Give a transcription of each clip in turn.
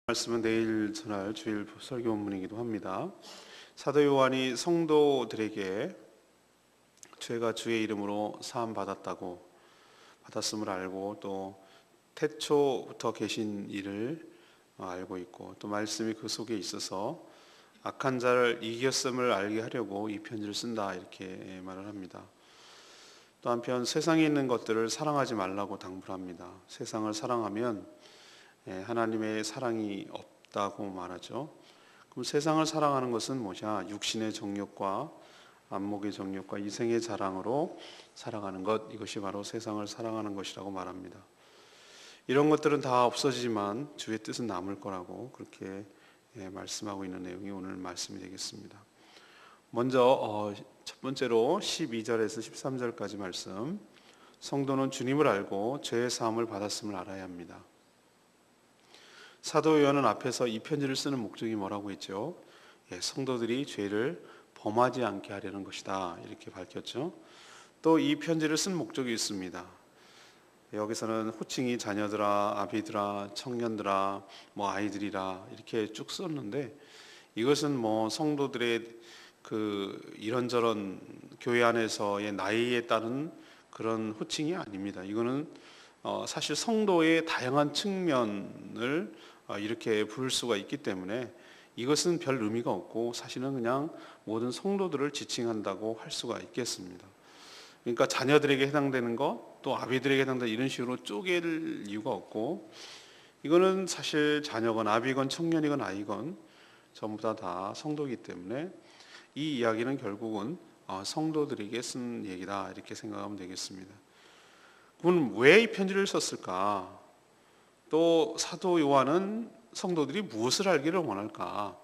말씀은 내일 전할 주일 설교 본문이기도 합니다. 사도 요한이 성도들에게 죄가 주의 이름으로 사함 받았음을 알고 또 태초부터 계신 이를 알고 있고 또 말씀이 그 속에 있어서 악한 자를 이겼음을 알게 하려고 이 편지를 쓴다 이렇게 말을 합니다. 또 한편 세상에 있는 것들을 사랑하지 말라고 당부를 합니다. 세상을 사랑하면 하나님의 사랑이 없다고 말하죠. 그럼 세상을 사랑하는 것은 뭐냐? 육신의 정욕과 안목의 정욕과 이생의 자랑으로 살아가는 것, 이것이 바로 세상을 사랑하는 것이라고 말합니다. 이런 것들은 다 없어지지만 주의 뜻은 남을 거라고 그렇게 말씀하고 있는 내용이 오늘 말씀이 되겠습니다. 먼저 첫 번째로 12절에서 13절까지 말씀, 성도는 주님을 알고 죄의 사함을 받았음을 알아야 합니다. 사도 요한은 앞에서 이 편지를 쓰는 목적이 뭐라고 했죠? 성도들이 죄를 범하지 않게 하려는 것이다 이렇게 밝혔죠. 또 이 편지를 쓴 목적이 있습니다. 여기서는 호칭이 자녀들아, 아비들아, 청년들아, 아이들이라 이렇게 쭉 썼는데 이것은 성도들의 그 이런저런 교회 안에서의 나이에 따른 그런 호칭이 아닙니다. 이거는 사실 성도의 다양한 측면을 이렇게 부를 수가 있기 때문에 이것은 별 의미가 없고 사실은 그냥 모든 성도들을 지칭한다고 할 수가 있겠습니다. 그러니까 자녀들에게 해당되는 것, 또 아비들에게 해당되는 이런 식으로 쪼갤 이유가 없고 이거는 사실 자녀건 아비건 청년이건 아이건 전부 다 성도이기 때문에 이 이야기는 결국은 성도들에게 쓴 얘기다 이렇게 생각하면 되겠습니다. 그럼 왜 이 편지를 썼을까? 또 사도 요한은 성도들이 무엇을 알기를 원할까?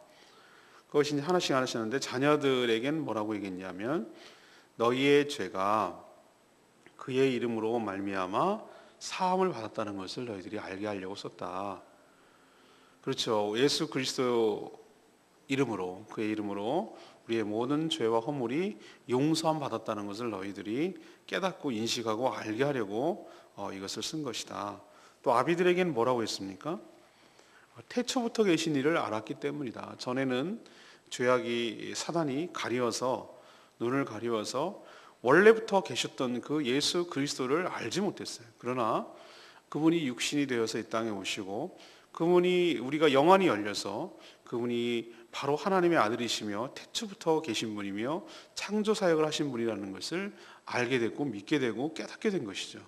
그것이 하나씩 하는데 자녀들에겐 뭐라고 얘기했냐면 너희의 죄가 그의 이름으로 말미암아 사함을 받았다는 것을 너희들이 알게 하려고 썼다. 그렇죠. 예수 그리스도 이름으로, 그의 이름으로 우리의 모든 죄와 허물이 용서함 받았다는 것을 너희들이 깨닫고 인식하고 알게 하려고 이것을 쓴 것이다. 또 아비들에게는 뭐라고 했습니까? 태초부터 계신 이를 알았기 때문이다. 전에는 죄악이 사단이 눈을 가리워서 원래부터 계셨던 그 예수 그리스도를 알지 못했어요. 그러나 그분이 육신이 되어서 이 땅에 오시고 그분이 우리가 영안이 열려서 그분이 바로 하나님의 아들이시며 태초부터 계신 분이며 창조 사역을 하신 분이라는 것을 알게 됐고 믿게 되고 깨닫게 된 것이죠.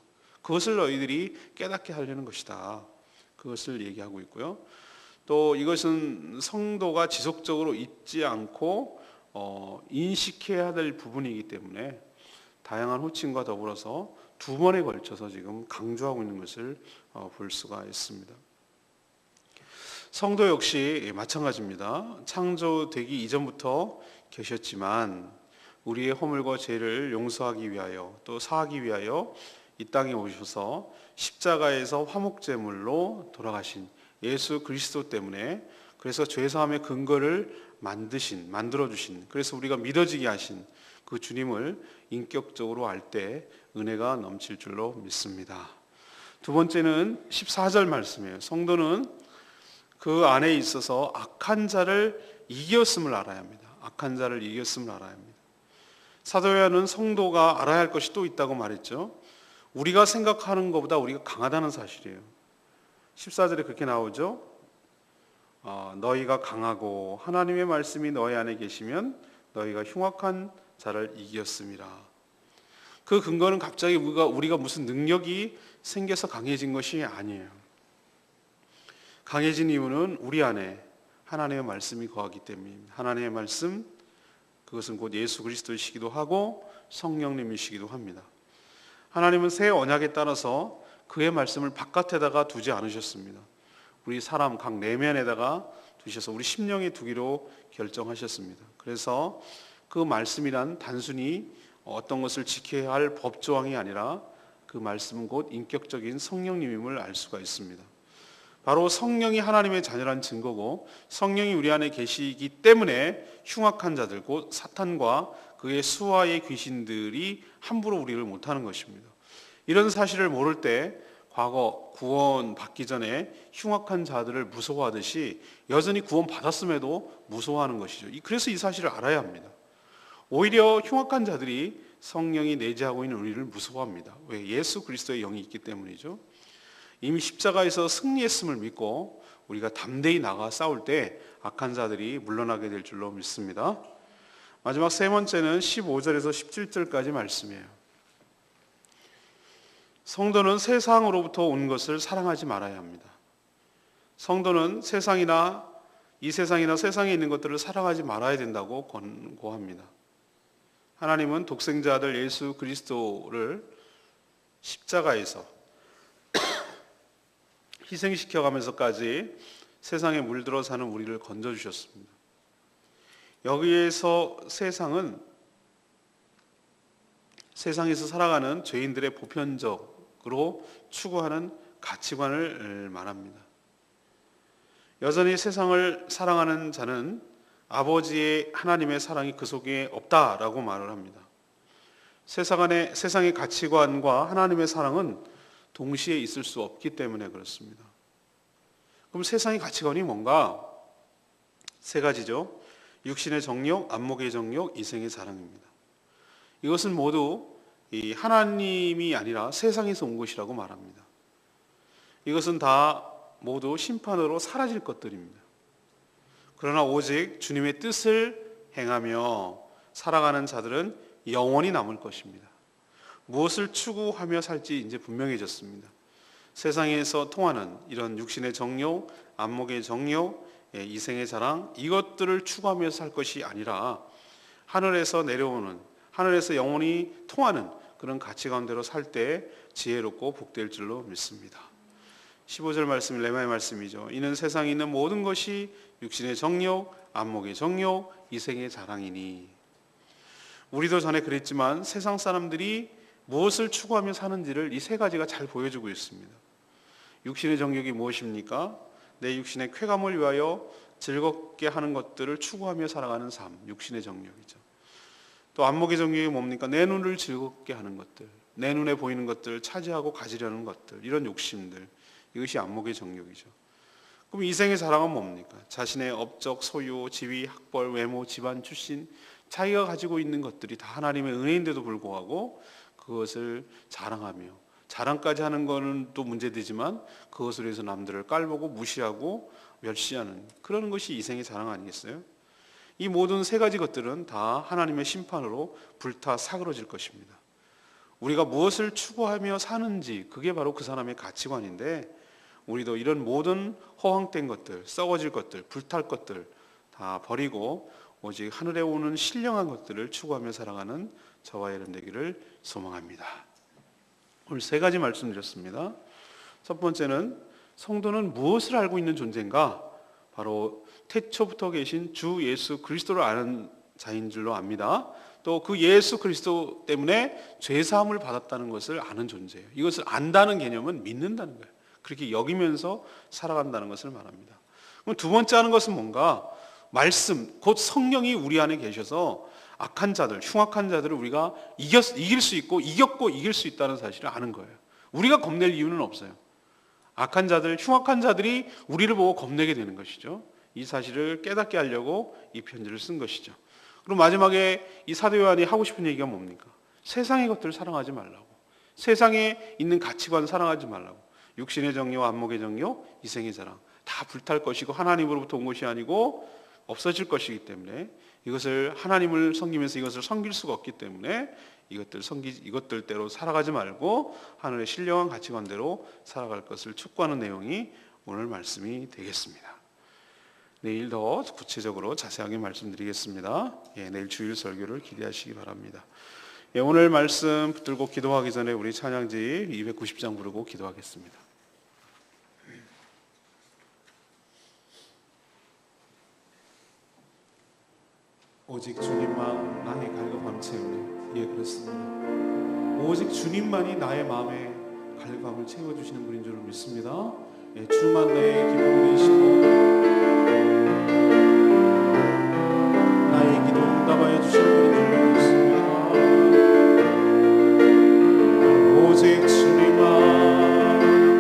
그것을 너희들이 깨닫게 하려는 것이다. 그것을 얘기하고 있고요. 또 이것은 성도가 지속적으로 잊지 않고 인식해야 될 부분이기 때문에 다양한 호칭과 더불어서 두 번에 걸쳐서 지금 강조하고 있는 것을 볼 수가 있습니다. 성도 역시 마찬가지입니다. 창조되기 이전부터 계셨지만 우리의 허물과 죄를 용서하기 위하여 또 사하기 위하여 이 땅에 오셔서 십자가에서 화목제물로 돌아가신 예수 그리스도 때문에 그래서 죄사함의 근거를 만들어주신 그래서 우리가 믿어지게 하신 그 주님을 인격적으로 알 때 은혜가 넘칠 줄로 믿습니다. 두 번째는 14절 말씀이에요. 성도는 그 안에 있어서 악한 자를 이겼음을 알아야 합니다. 악한 자를 이겼음을 알아야 합니다. 사도 요한은 성도가 알아야 할 것이 또 있다고 말했죠. 우리가 생각하는 것보다 우리가 강하다는 사실이에요. 14절에 그렇게 나오죠. 너희가 강하고 하나님의 말씀이 너희 안에 계시면 너희가 흉악한 자를 이겼음이라. 그 근거는 갑자기 우리가 무슨 능력이 생겨서 강해진 것이 아니에요. 강해진 이유는 우리 안에 하나님의 말씀이 거하기 때문입니다. 하나님의 말씀, 그것은 곧 예수 그리스도이시기도 하고 성령님이시기도 합니다. 하나님은 새 언약에 따라서 그의 말씀을 바깥에다가 두지 않으셨습니다. 우리 사람 각 내면에다가 두셔서 우리 심령에 두기로 결정하셨습니다. 그래서 그 말씀이란 단순히 어떤 것을 지켜야 할 법조항이 아니라 그 말씀은 곧 인격적인 성령님임을 알 수가 있습니다. 바로 성령이 하나님의 자녀란 증거고 성령이 우리 안에 계시기 때문에 흉악한 자들 곧 사탄과 그의 수하의 귀신들이 함부로 우리를 못하는 것입니다. 이런 사실을 모를 때 과거 구원 받기 전에 흉악한 자들을 무서워하듯이 여전히 구원 받았음에도 무서워하는 것이죠. 그래서 이 사실을 알아야 합니다. 오히려 흉악한 자들이 성령이 내재하고 있는 우리를 무서워합니다. 왜? 예수 그리스도의 영이 있기 때문이죠. 이미 십자가에서 승리했음을 믿고 우리가 담대히 나가 싸울 때 악한 자들이 물러나게 될 줄로 믿습니다. 마지막 세 번째는 15절에서 17절까지 말씀이에요. 성도는 세상으로부터 온 것을 사랑하지 말아야 합니다. 성도는 이 세상이나 세상에 있는 것들을 사랑하지 말아야 된다고 권고합니다. 하나님은 독생자 아들 예수 그리스도를 십자가에서 희생시켜가면서까지 세상에 물들어 사는 우리를 건져주셨습니다. 여기에서 세상은 세상에서 살아가는 죄인들의 보편적으로 추구하는 가치관을 말합니다. 여전히 세상을 사랑하는 자는 아버지의 하나님의 사랑이 그 속에 없다라고 말을 합니다. 세상의 가치관과 하나님의 사랑은 동시에 있을 수 없기 때문에 그렇습니다. 그럼 세상의 가치관이 뭔가? 세 가지죠. 육신의 정욕, 안목의 정욕, 이생의 자랑입니다. 이것은 모두 이 하나님이 아니라 세상에서 온 것이라고 말합니다. 이것은 다 모두 심판으로 사라질 것들입니다. 그러나 오직 주님의 뜻을 행하며 살아가는 자들은 영원히 남을 것입니다. 무엇을 추구하며 살지 이제 분명해졌습니다. 세상에서 통하는 이런 육신의 정욕, 안목의 정욕, 이생의 자랑, 이것들을 추구하며 살 것이 아니라 하늘에서 내려오는, 하늘에서 영원히 통하는 그런 가치 가운데로 살 때 지혜롭고 복될 줄로 믿습니다. 15절 말씀이 레마의 말씀이죠. 이는 세상에 있는 모든 것이 육신의 정욕, 안목의 정욕, 이생의 자랑이니. 우리도 전에 그랬지만 세상 사람들이 무엇을 추구하며 사는지를 이 세 가지가 잘 보여주고 있습니다. 육신의 정욕이 무엇입니까? 내 육신의 쾌감을 위하여 즐겁게 하는 것들을 추구하며 살아가는 삶, 육신의 정욕이죠. 또 안목의 정욕이 뭡니까? 내 눈을 즐겁게 하는 것들, 내 눈에 보이는 것들을 차지하고 가지려는 것들, 이런 욕심들, 이것이 안목의 정욕이죠. 그럼 이생의 자랑은 뭡니까? 자신의 업적, 소유, 지위, 학벌, 외모, 집안, 출신, 자기가 가지고 있는 것들이 다 하나님의 은혜인데도 불구하고 그것을 자랑하며, 자랑까지 하는 것은 또 문제되지만 그것을 위해서 남들을 깔보고 무시하고 멸시하는 그런 것이 이생의 자랑 아니겠어요? 이 모든 세 가지 것들은 다 하나님의 심판으로 불타 사그러질 것입니다. 우리가 무엇을 추구하며 사는지, 그게 바로 그 사람의 가치관인데, 우리도 이런 모든 허황된 것들, 썩어질 것들, 불탈 것들 다 버리고 오직 하늘에 오는 신령한 것들을 추구하며 살아가는 저와 여러분 되기를 소망합니다. 오늘 세 가지 말씀드렸습니다. 첫 번째는 성도는 무엇을 알고 있는 존재인가? 바로 태초부터 계신 주 예수 그리스도를 아는 자인 줄로 압니다. 또 그 예수 그리스도 때문에 죄사함을 받았다는 것을 아는 존재예요. 이것을 안다는 개념은 믿는다는 거예요. 그렇게 여기면서 살아간다는 것을 말합니다. 그럼 두 번째 하는 것은 뭔가? 말씀, 곧 성령이 우리 안에 계셔서 악한 자들, 흉악한 자들을 우리가 이길 수 있고 이겼고 이길 수 있다는 사실을 아는 거예요. 우리가 겁낼 이유는 없어요. 악한 자들, 흉악한 자들이 우리를 보고 겁내게 되는 것이죠. 이 사실을 깨닫게 하려고 이 편지를 쓴 것이죠. 그럼 마지막에 이 사도 요한이 하고 싶은 얘기가 뭡니까? 세상의 것들을 사랑하지 말라고. 세상에 있는 가치관 사랑하지 말라고. 육신의 정욕, 안목의 정욕, 이생의 자랑 다 불탈 것이고 하나님으로부터 온 것이 아니고 없어질 것이기 때문에 이것을 하나님을 섬기면서 이것을 섬길 수가 없기 때문에 이것들대로 살아가지 말고 하늘의 신령한 가치관대로 살아갈 것을 촉구하는 내용이 오늘 말씀이 되겠습니다. 내일 더 구체적으로 자세하게 말씀드리겠습니다. 내일 주일 설교를 기대하시기 바랍니다. 오늘 말씀 붙들고 기도하기 전에 우리 찬양지 290장 부르고 기도하겠습니다. 오직 주님만 나의 갈급함 채우네. 예, 그렇습니다. 오직 주님만이 나의 마음에 갈급함을 채워주시는 분인 줄 믿습니다. 예, 주만 내 기쁨이 되시고 나의 기도 응답하여 주시는 분인 줄 믿습니다. 오직 주님만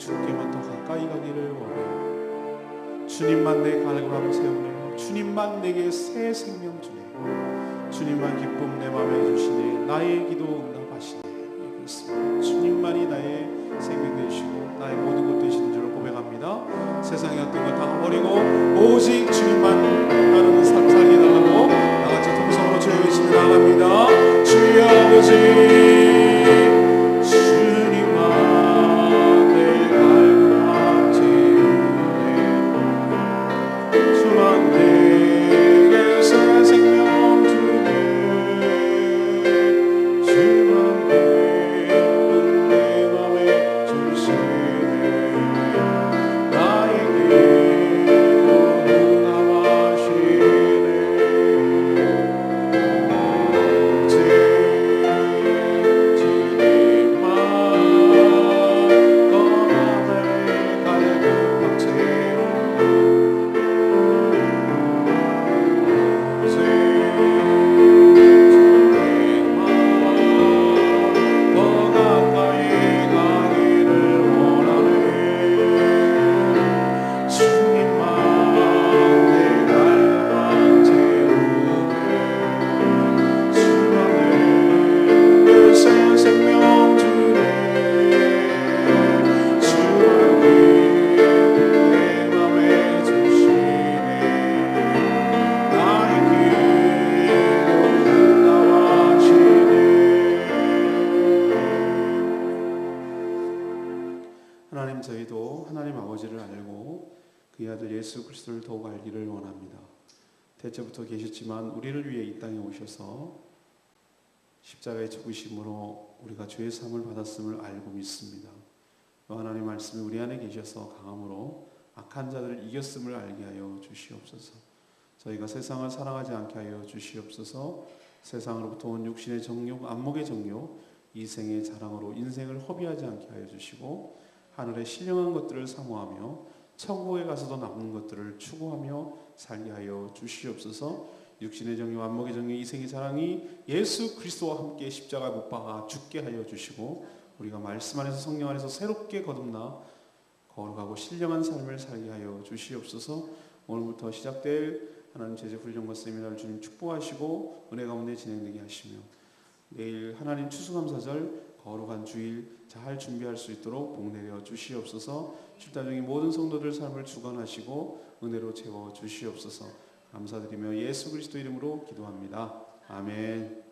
주께만 더 가까이 가기를 원해요. 주님만 내 갈구함 세우네. 주님만 내게 새 생명 주네. 주님만 기쁨 내 맘에 주시네. 나의 기도 응답하시네. 예, 그렇습니다. 주님만이 나의 생명 되시고 나의 모든 것 되시는 줄 고백합니다. 세상의 어떤 것 다 버리고 오직 주님만 따르는 삶 살게 달라고 나같이 통성으로 주여 외치며 나갑니다. 주여 아버지 하나님, 저희도 하나님 아버지를 알고 그의 아들 예수 그리스도를 더욱 알기를 원합니다. 대체부터 계셨지만 우리를 위해 이 땅에 오셔서 십자가의 죽으심으로 우리가 죄의 사함을 받았음을 알고 믿습니다. 또 하나님 말씀이 우리 안에 계셔서 강함으로 악한 자들을 이겼음을 알게 하여 주시옵소서. 저희가 세상을 사랑하지 않게 하여 주시옵소서. 세상으로부터 온 육신의 정욕, 안목의 정욕, 이생의 자랑으로 인생을 허비하지 않게 하여 주시고 하늘의 신령한 것들을 사모하며 천국에 가서도 남는 것들을 추구하며 살게 하여 주시옵소서. 육신의 정욕, 안목의 정욕, 이생의 자랑이 예수 그리스도와 함께 십자가에 못 박아 죽게 하여 주시고 우리가 말씀 안에서 성령 안에서 새롭게 거듭나 거룩하고 신령한 삶을 살게 하여 주시옵소서. 오늘부터 시작될 하나님 제자 훈련과 세미나를 주님 축복하시고 은혜 가운데 진행되게 하시며 내일 하나님 추수감사절 거룩한 주일 잘 준비할 수 있도록 복 내려 주시옵소서. 출단 중인 모든 성도들 삶을 주관하시고 은혜로 채워 주시옵소서. 감사드리며 예수 그리스도 이름으로 기도합니다. 아멘.